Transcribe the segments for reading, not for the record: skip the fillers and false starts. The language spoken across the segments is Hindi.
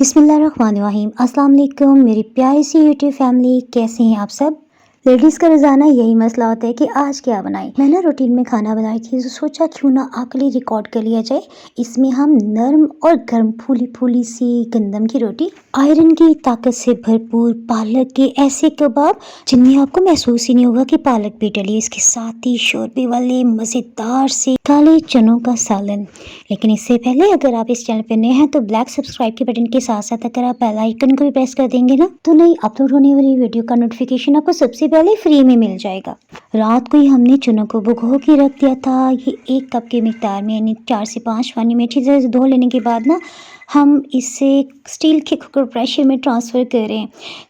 बिस्मिल्लाहिर्रहमानिर्रहीम। अस्सलाम वालेकुम मेरी प्यारी सी यूट्यूब फैमिली, कैसे हैं आप सब। लेडीज़ का रोज़ाना यही मसला होता है कि आज क्या बनाएं। मैं ना रूटीन में खाना बनाई थी तो सोचा क्यों ना आपके लिए रिकॉर्ड कर लिया जाए। इसमें हम नरम और गर्म फूली फूली सी गंदम की रोटी, आयरन की ताकत से भरपूर पालक के ऐसे कबाब जिनमें आपको महसूस ही नहीं होगा कि पालक भी डली, इसके साथ ही शोरबे वाले मज़ेदार से काले चनों का सालन। लेकिन इससे पहले अगर आप इस चैनल पर नए हैं तो ब्लैक सब्सक्राइब के बटन के साथ साथ अगर आप बेल आइकन को भी प्रेस कर देंगे ना तो नई अपलोड होने वाली वीडियो का नोटिफिकेशन आपको सबसे पहले फ्री में मिल जाएगा। रात को ही हमने चनों को भिगो के रख दिया था। ये 1 कप की मिकदार में, यानी 4 से 5 पानी में अच्छी तरह से धो लेने के बाद ना हम इसे स्टील के कुकर प्रेशर में ट्रांसफ़र करें,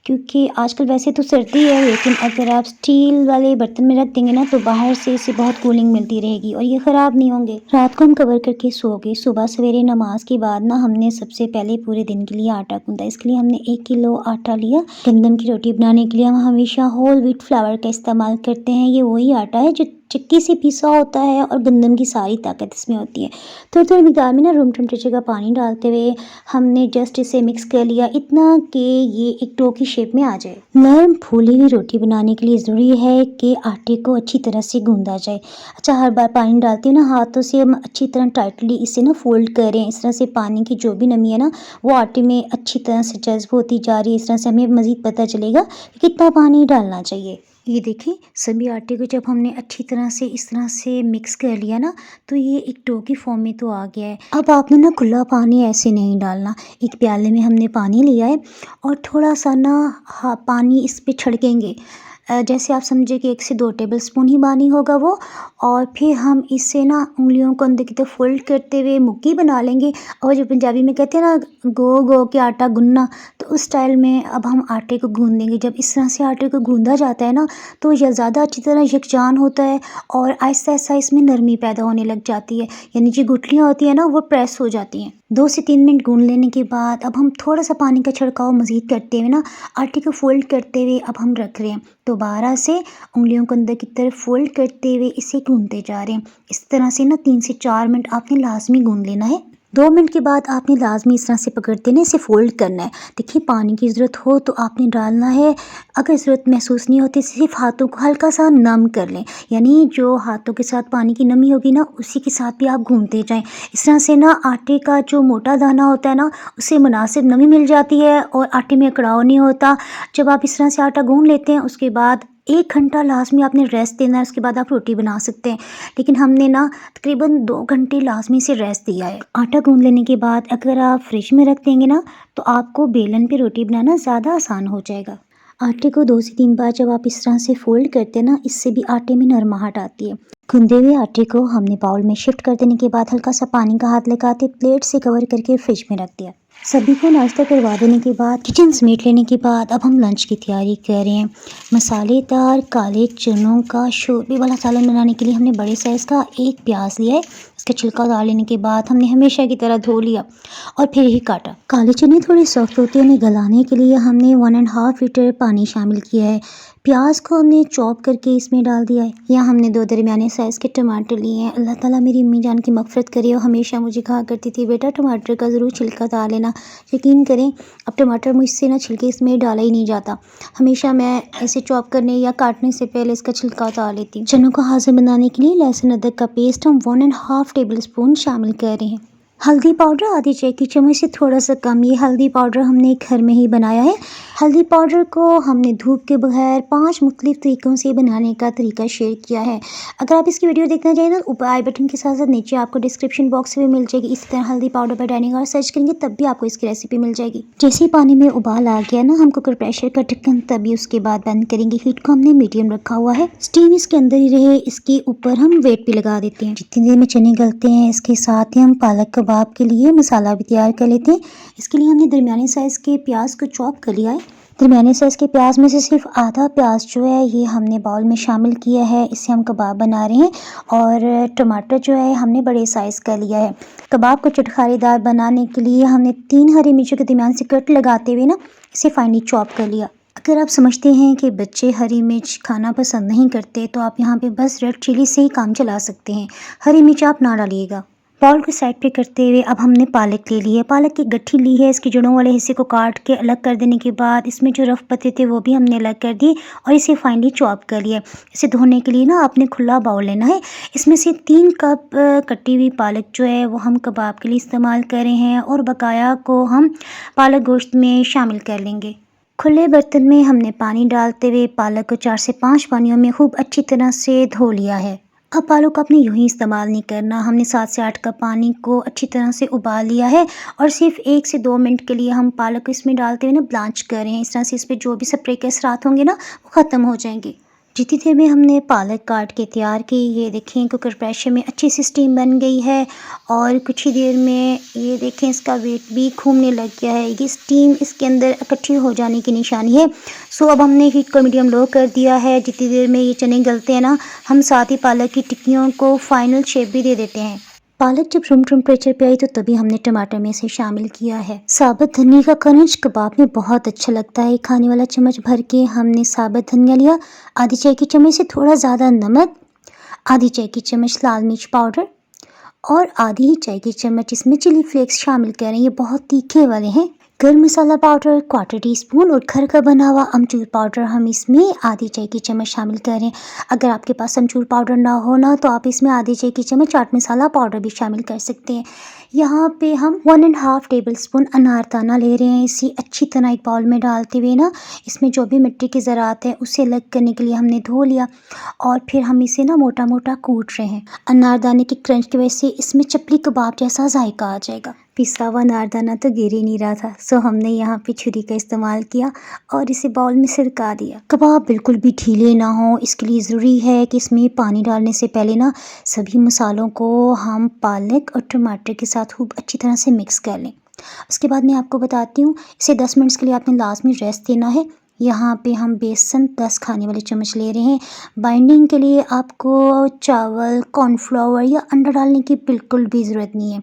क्योंकि आजकल वैसे तो सर्दी है लेकिन अगर आप स्टील वाले बर्तन में रख देंगे ना तो बाहर से इसे बहुत कूलिंग मिलती रहेगी और ये ख़राब नहीं होंगे। रात को हम कवर करके सो गए। सुबह सवेरे नमाज के बाद ना हमने सबसे पहले पूरे दिन के लिए आटा गूंदा। इसके लिए हमने 1 किलो आटा लिया। गंदम की रोटी बनाने के लिए हम हमेशा होल व्हीट फ्लावर का इस्तेमाल करते हैं। ये वही आटा है जो चक्की से पिसा होता है और गंदम की सारी ताकत इसमें होती है। थोड़ी थोड़ी मिकदार में ना रूम टेम्परेचर का पानी डालते हुए हमने जस्ट इसे मिक्स कर लिया, इतना कि ये एक डो की शेप में आ जाए। नरम फूली हुई रोटी बनाने के लिए ज़रूरी है कि आटे को अच्छी तरह से गूंदा जाए। अच्छा, हर बार पानी डालते हैं ना हाथों से हम अच्छी तरह टाइटली इसे ना फोल्ड करें। इस तरह से पानी की जो भी नमी है ना वो आटे में अच्छी तरह से जज्ब होती जा रही है। इस तरह से हमें मज़ीद पता चलेगा कि कितना पानी डालना चाहिए। ये देखिए, सभी आटे को जब हमने अच्छी तरह से इस तरह से मिक्स कर लिया ना तो ये एक डो की फॉर्म में तो आ गया है। अब आपने ना खुला पानी ऐसे नहीं डालना। एक प्याले में हमने पानी लिया है और थोड़ा सा ना पानी इस पे छिड़केंगे। जैसे आप समझे कि 1 से 2 टेबलस्पून ही पानी होगा वो। और फिर हम इसे ना उंगलियों को अंदर की तरफ फोल्ड करते हुए मुक्की बना लेंगे। और जो पंजाबी में कहते हैं ना गो गो के आटा गूंदना, तो उस स्टाइल में अब हम आटे को गूंदेंगे। जब इस तरह से आटे को गूंदा जाता है ना तो यह ज़्यादा अच्छी तरह यकजान होता है और आहिस्ता आहिस्ता इसमें नरमी पैदा होने लग जाती है, यानी जो गुठलियाँ होती हैं ना वो प्रेस हो जाती हैं। 2 से 3 मिनट गूंद लेने के बाद अब हम थोड़ा सा पानी का छिड़काव मज़ीद करते हुए ना आटे को फोल्ड करते हुए अब हम रख रहे हैं। दोबारा से उंगलियों को अंदर की तरफ फोल्ड करते हुए इसे गूंदते जा रहे हैं। इस तरह से ना 3 से 4 मिनट आपने लाजमी गूंद लेना है। 2 मिनट के बाद आपने लाजमी इस तरह से पकड़ते ना इसे फोल्ड करना है। देखिए, पानी की ज़रूरत हो तो आपने डालना है, अगर ज़रूरत महसूस नहीं होती सिर्फ हाथों को हल्का सा नम कर लें, यानी जो हाथों के साथ पानी की नमी होगी ना उसी के साथ भी आप गूंदते जाएं। इस तरह से ना आटे का जो मोटा दाना होता है ना उसे मुनासिब नमी मिल जाती है और आटे में कड़ाव नहीं होता। जब आप इस तरह से आटा गूंद लेते हैं उसके बाद 1 घंटा लाजमी आपने रेस्ट देना है, उसके बाद आप रोटी बना सकते हैं। लेकिन हमने ना तकरीबन 2 घंटे लाजमी से रेस्ट दिया है। आटा गूंद लेने के बाद अगर आप फ्रिज में रख देंगे ना तो आपको बेलन पे रोटी बनाना ज़्यादा आसान हो जाएगा। आटे को 2 से 3 बार जब आप इस तरह से फोल्ड करते हैं ना इससे भी आटे में नरमाहट आती है। गूंदे हुए आटे को हमने बाउल में शिफ्ट कर देने के बाद हल्का सा पानी का हाथ लगाते प्लेट से कवर करके फ्रिज में रख दिया। सभी को नाश्ता करवा देने के बाद किचन समेट लेने के बाद अब हम लंच की तैयारी कर रहे हैं। मसालेदार काले चनों का शोरबे वाला सालन बनाने के लिए हमने बड़े साइज़ का 1 प्याज लिया है। इसका छिलका उतार लेने के बाद हमने हमेशा की तरह धो लिया और फिर ही काटा। काले चने थोड़े सॉफ्ट होते हैं, उन्हें गलाने के लिए हमने 1.5 लीटर पानी शामिल किया है। प्याज को हमने चॉप करके इसमें डाल दिया है। यहाँ हमने 2 दरमियाने साइज़ के टमाटर लिए हैं। अल्लाह ताला मेरी अम्मी जान की मग़फ़िरत करे, और हमेशा मुझे कहा करती थी बेटा टमाटर का ज़रूर छिलका उतार लेना। यकीन करें अब टमाटर मुझसे ना छिलके इसमें डाला ही नहीं जाता। हमेशा मैं ऐसे चॉप करने या काटने से पहले इसका छिलका उतार लेती हूँ। चनों को हाज़िर बनाने के लिए लहसुन अदरक का पेस्ट हम 1.5 टेबलस्पून शामिल कर रहे हैं। हल्दी पाउडर आधी चाय की चम्मच से थोड़ा सा कम। ये हल्दी पाउडर हमने घर में ही बनाया है। हल्दी पाउडर को हमने धूप के बगैर 5 मुख्तलिफ तरीक़ों से बनाने का तरीका शेयर किया है। अगर आप इसकी वीडियो देखना चाहें ना ऊपर आई बटन के साथ साथ नीचे आपको डिस्क्रिप्शन बॉक्स में मिल जाएगी। इसी तरह हल्दी पाउडर पर डाइनिंग और सर्च करेंगे तब भी आपको इसकी रेसिपी मिल जाएगी। जैसे ही पानी में उबाल आ गया ना हम कुकर प्रेशर का ढक्कन तभी उसके बाद बंद करेंगे। हीट को हमने मीडियम रखा हुआ है। स्टीम इसके अंदर ही रहे, इसके ऊपर हम वेट भी लगा देते हैं। जितनी देर में चने गलते हैं इसके साथ ही हम पालक कबाब के लिए मसाला भी तैयार कर लेते हैं। इसके लिए हमने दरमियाने साइज़ के प्याज को चॉप कर लिया है। दरमियाने साइज़ के प्याज में से सिर्फ आधा प्याज जो है ये हमने बाउल में शामिल किया है, इससे हम कबाब बना रहे हैं। और टमाटर जो है हमने बड़े साइज़ का लिया है। कबाब को चटखारेदार बनाने के लिए हमने 3 हरी मिर्चों के दरमियान से कट लगाते हुए ना इसे फाइनली चॉप कर लिया। अगर आप समझते हैं कि बच्चे हरी मिर्च खाना पसंद नहीं करते तो आप यहाँ पे बस रेड चिली से ही काम चला सकते हैं, हरी मिर्च आप ना डालिएगा। बाउल को साइड पे करते हुए अब हमने पालक ले ली है। पालक की गट्ठी ली है, इसके जड़ों वाले हिस्से को काट के अलग कर देने के बाद इसमें जो रफ पत्ते थे वो भी हमने अलग कर दिए और इसे फाइनली चॉप कर लिया। इसे धोने के लिए ना आपने खुला बाउल लेना है। इसमें से 3 कप कटी हुई पालक जो है वो हम कबाब के लिए इस्तेमाल कर रहे हैं और बकाया को हम पालक गोश्त में शामिल कर लेंगे। खुले बर्तन में हमने पानी डालते हुए पालक को 4 से 5 पानियों में खूब अच्छी तरह से धो लिया है। अब पालक को आपने यूं ही इस्तेमाल नहीं करना। हमने 7 से 8 कप पानी को अच्छी तरह से उबाल लिया है और सिर्फ 1 से 2 मिनट के लिए हम पालक को इसमें डालते हुए ना ब्लांच कर रहे हैं। इस तरह से इस पर जो भी स्प्रे के असरात होंगे ना वो ख़त्म हो जाएंगे। जितनी देर में हमने पालक काट के तैयार की, ये देखें कुकर प्रेशर में अच्छी सी स्टीम बन गई है और कुछ ही देर में ये देखें इसका वेट भी घूमने लग गया है। ये स्टीम इसके अंदर इकट्ठी हो जाने की निशानी है। सो अब हमने हीट को मीडियम लो कर दिया है। जितनी देर में ये चने गलते हैं ना, हम साथ ही पालक की टिक्कियों को फाइनल शेप भी दे देते हैं। पालक जब रूम टेम्परेचर पे आई तो तभी हमने टमाटर में से शामिल किया है। साबुत धनिया का क्रंच कबाब में बहुत अच्छा लगता है। खाने वाला चम्मच भर के हमने साबुत धनिया लिया, आधी चाय की चम्मच से थोड़ा ज़्यादा नमक, आधी चाय की चम्मच लाल मिर्च पाउडर और आधी ही चाय की चम्मच इसमें चिली फ्लेक्स शामिल करें। ये बहुत तीखे वाले हैं। गर्म मसाला पाउडर 1/4 टीस्पून और घर का बना हुआ अमचूर पाउडर हम इसमें आधी चाय की चम्मच शामिल करें। अगर आपके पास अमचूर पाउडर ना हो ना तो आप इसमें आधी चाय की चम्मच चाट मसाला पाउडर भी शामिल कर सकते हैं। यहाँ पे हम 1.5 टेबल स्पून अनारदाना ले रहे हैं। इसी अच्छी तरह एक बाउल में डालते हुए ना इसमें जो भी मिट्टी की ज़रात है उसे अलग करने के लिए हमने धो लिया और फिर हम इसे ना मोटा मोटा कूट रहे हैं। अनारदाने की क्रंच की वजह से इसमें चपली कबाब जैसा जायका आ जाएगा। पिसा हुआ अनारदाना तो गिर ही नहीं रहा था, सो हमने यहाँ पे छुरी का इस्तेमाल किया और इसे बाउल में सिरका दिया। कबाब बिल्कुल भी ढीले ना हो, इसके लिए ज़रूरी है कि इसमें पानी डालने से पहले ना सभी मसालों को हम पालक और टमाटर के साथ खूब अच्छी तरह से मिक्स कर लें। उसके बाद मैं आपको बताती हूँ, इसे 10 मिनट्स के लिए आपने लाजमी रेस्ट देना है। यहाँ पे हम बेसन 10 खाने वाले चम्मच ले रहे हैं। बाइंडिंग के लिए आपको चावल, कॉर्नफ्लावर या अंडा डालने की बिल्कुल भी ज़रूरत नहीं है।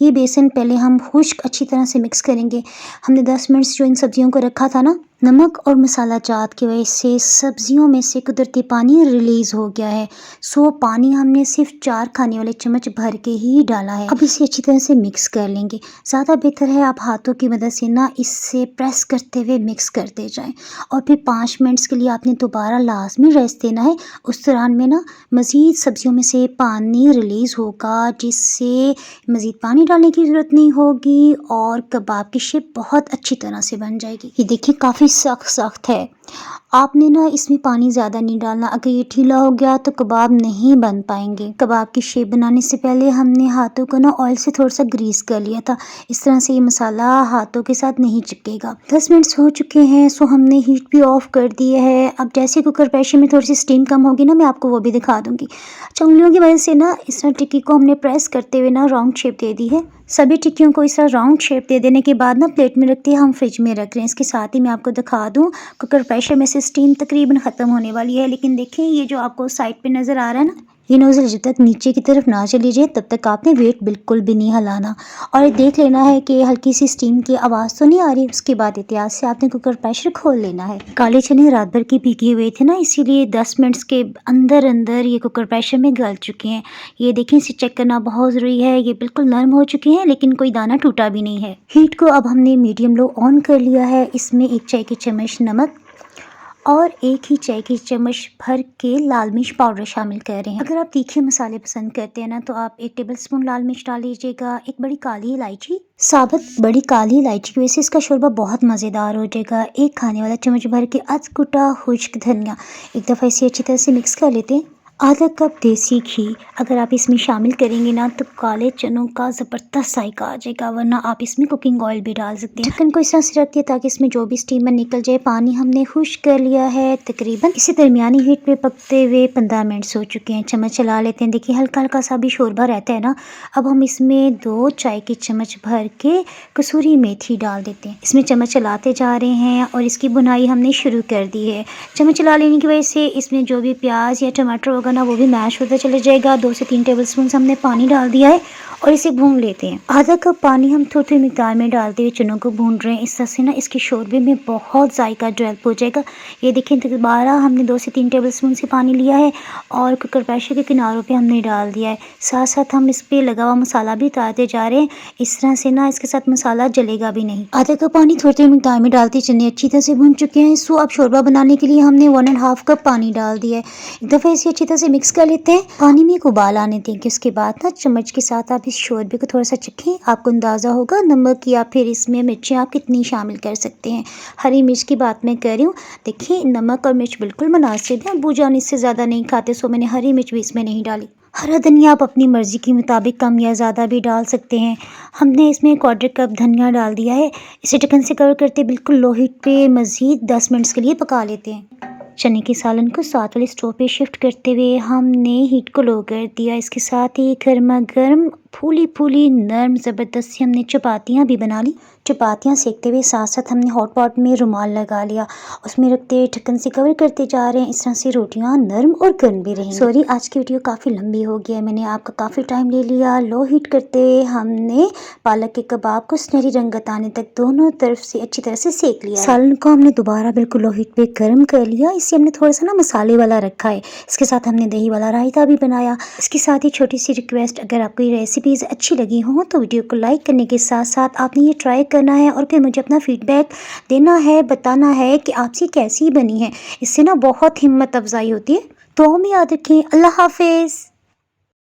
ये बेसन पहले हम खुश्क अच्छी तरह से मिक्स करेंगे। हमने 10 मिनट्स जो इन सब्जियों को रखा था ना, नमक और मसाला जात की वजह से सब्जियों में से कुदरती पानी रिलीज़ हो गया है। सो पानी हमने सिर्फ 4 खाने वाले चम्मच भर के ही डाला है। अब इसे अच्छी तरह से मिक्स कर लेंगे। ज़्यादा बेहतर है आप हाथों की मदद से ना इससे प्रेस करते हुए मिक्स करते जाएं और फिर 5 मिनट्स के लिए आपने दोबारा लाजमी रेस्ट देना है। उस दौरान में ना मज़ीद सब्जियों में से पानी रिलीज़ होगा, जिससे मज़ीद पानी डालने की ज़रूरत नहीं होगी और कबाब की शेप बहुत अच्छी तरह से बन जाएगी। ये देखिए काफ़ी सख्त है। आपने ना इसमें पानी ज़्यादा नहीं डालना। अगर ये ढीला हो गया तो कबाब नहीं बन पाएंगे। कबाब की शेप बनाने से पहले हमने हाथों को ना ऑयल से थोड़ा सा ग्रीस कर लिया था। इस तरह से ये मसाला हाथों के साथ नहीं चिपकेगा। 10 मिनट्स हो चुके हैं, सो हमने हीट भी ऑफ कर दी है। अब जैसे कुकर प्रेशर में थोड़ी सी स्टीम कम होगी ना, मैं आपको वो भी दिखा दूंगी। उंगलियों की वजह से ना इस तरह टिक्की को हमने प्रेस करते हुए ना राउंड शेप दे दी है। सभी टिक्कियों को इस तरह राउंड शेप दे देने के बाद ना प्लेट में रखते हैं, हम फ्रिज में रख रहे हैं। इसके साथ ही मैं आपको दिखा दूं, कुकर प्रेशर में से स्टीम तकरीबन ख़त्म होने वाली है। लेकिन देखिए ये जो आपको साइड पे नज़र आ रहा है ना, ये नोज़ल जब तक नीचे की तरफ ना चली जाए तब तक आपने वेट बिल्कुल भी नहीं हिलाना और देख लेना है कि हल्की सी स्टीम की आवाज़ तो नहीं आ रही। उसके बाद एहतियात से आपने कुकर प्रेशर खोल लेना है। काले चने रात भर के भीगे हुए थे ना, इसीलिए 10 मिनट्स के अंदर अंदर ये कुकर प्रेशर में गल चुके हैं। ये देखिए, इसे चेक करना बहुत ज़रूरी है। ये बिल्कुल नरम हो चुके हैं लेकिन कोई दाना टूटा भी नहीं है। हीट को अब हमने मीडियम लो ऑन कर लिया है। इसमें 1 चाय की चम्मच नमक और 1 ही चाय की चम्मच भर के लाल मिर्च पाउडर शामिल कर रहे हैं। अगर आप तीखे मसाले पसंद करते हैं ना तो आप 1 टेबल स्पून लाल मिर्च डाल लीजिएगा। एक बड़ी काली इलायची, साबुत बड़ी काली इलायची की वजह से इसका शोरबा बहुत मज़ेदार हो जाएगा। 1 खाने वाला चम्मच भर के अध कुटा खुश्क धनिया। एक दफ़ा इसे अच्छी तरह से मिक्स कर लेते हैं। आधा कप देसी घी अगर आप इसमें शामिल करेंगे ना तो काले चनों का ज़बरदस्त जायका आ जाएगा, वरना आप इसमें कुकिंग ऑयल भी डाल सकते हैं। ढक्कन को इस तरह से रखिए ताकि इसमें जो भी स्टीमर निकल जाए। पानी हमने खुश्क कर लिया है। तकरीबन इसे दरमियानी हीट पे पकते हुए 15 मिनट हो चुके हैं। चम्मच चला लेते हैं। देखिए हल्का हल्का सा भी शोरबा रहता है ना। अब हम इसमें 2 चाय की चम्मच भर के कसूरी मेथी डाल देते हैं। इसमें चम्मच चलाते जा रहे हैं और इसकी बुनाई हमने शुरू कर दी है। चम्मच चला लेने की वजह से इसमें जो भी प्याज या टमाटर होगा ना वो भी मैश होता चले जाएगा। 2 से 3 टेबल स्पून हमने पानी डाल दिया है और इसे भून लेते हैं। आधा कप पानी हम थोड़ी थोड़ी मिकदार में डालते हुए चनों को भून रहे हैं। इस तरह से ना इसके शोरबे में बहुत जायका डेवलप हो जाएगा। ये देखिए दोबारा हमने 2 से 3 टेबलस्पून से पानी लिया है और कुकर प्रेशर के किनारों पे हमने डाल दिया है। साथ साथ हम इस पे लगा हुआ मसाला भी उतारते जा रहे हैं। इस तरह से ना इसके साथ मसाला जलेगा भी नहीं। आधा कप पानी थोड़ी थोड़ी मिकदार में डालते चने अच्छी तरह से भून चुके हैं। सो अब शोरबा बनाने के लिए हमने 1.5 कप पानी डाल दिया है। एक दफ़ा इसे अच्छी तरह से मिक्स कर लेते हैं। पानी में एक उबाल आने देंगे। उसके बाद ना चम्मच के साथ आप इस शोरबे को थोड़ा सा चखें। आपको अंदाज़ा होगा नमक या फिर इसमें मिर्चें आप कितनी शामिल कर सकते हैं। हरी मिर्च की बात मैं कर रही हूँ। देखिए नमक और मिर्च बिल्कुल मुनासिब है। अब्बू जान इससे ज़्यादा नहीं खाते, सो मैंने हरी मिर्च भी इसमें नहीं डाली। हरा धनिया आप अपनी मर्ज़ी के मुताबिक कम या ज़्यादा भी डाल सकते हैं। हमने इसमें 1/4 कप धनिया डाल दिया है। इसे ढक्कन से कवर करते बिल्कुल लो हीट पे मज़ीद 10 मिनट्स के लिए पका लेते हैं। चने के सालन को साथ वाले स्टोव पे शिफ्ट करते हुए हमने हीट को लो कर दिया। इसके साथ ही गर्मा गर्म फूली फूली नरम ज़बरदस्त सी हमने चपातियाँ भी बना ली। चपातियाँ सेकते हुए साथ साथ हमने हॉट पॉट में रुमाल लगा लिया। उसमें रखते हुए ढक्कन से कवर करते जा रहे हैं। इस तरह से रोटियाँ नरम और गर्म भी रहेंगी। सॉरी आज की वीडियो काफ़ी लंबी हो गई है, मैंने आपका काफ़ी टाइम ले लिया। लो हीट करते हुए हमने पालक के कबाब को सुनहरी रंगत आने तक दोनों तरफ से अच्छी तरह से सेक लिया। सालन को हमने दोबारा बिल्कुल लो हीट पे गर्म कर लिया। इसे हमने थोड़ा सा ना मसाले वाला रखा है। इसके साथ हमने दही वाला रायता भी बनाया। इसके साथ ही छोटी सी रिक्वेस्ट, अगर आपको ये रेसिपीज़ अच्छी लगी हों तो वीडियो को लाइक करने के साथ साथ आपने ये ट्राई करना है और फिर मुझे अपना फीडबैक देना है, बताना है कि आपसे कैसी बनी है। इससे ना बहुत हिम्मत अफजाई होती है। तो हम याद रखें। अल्लाह हाफिज़।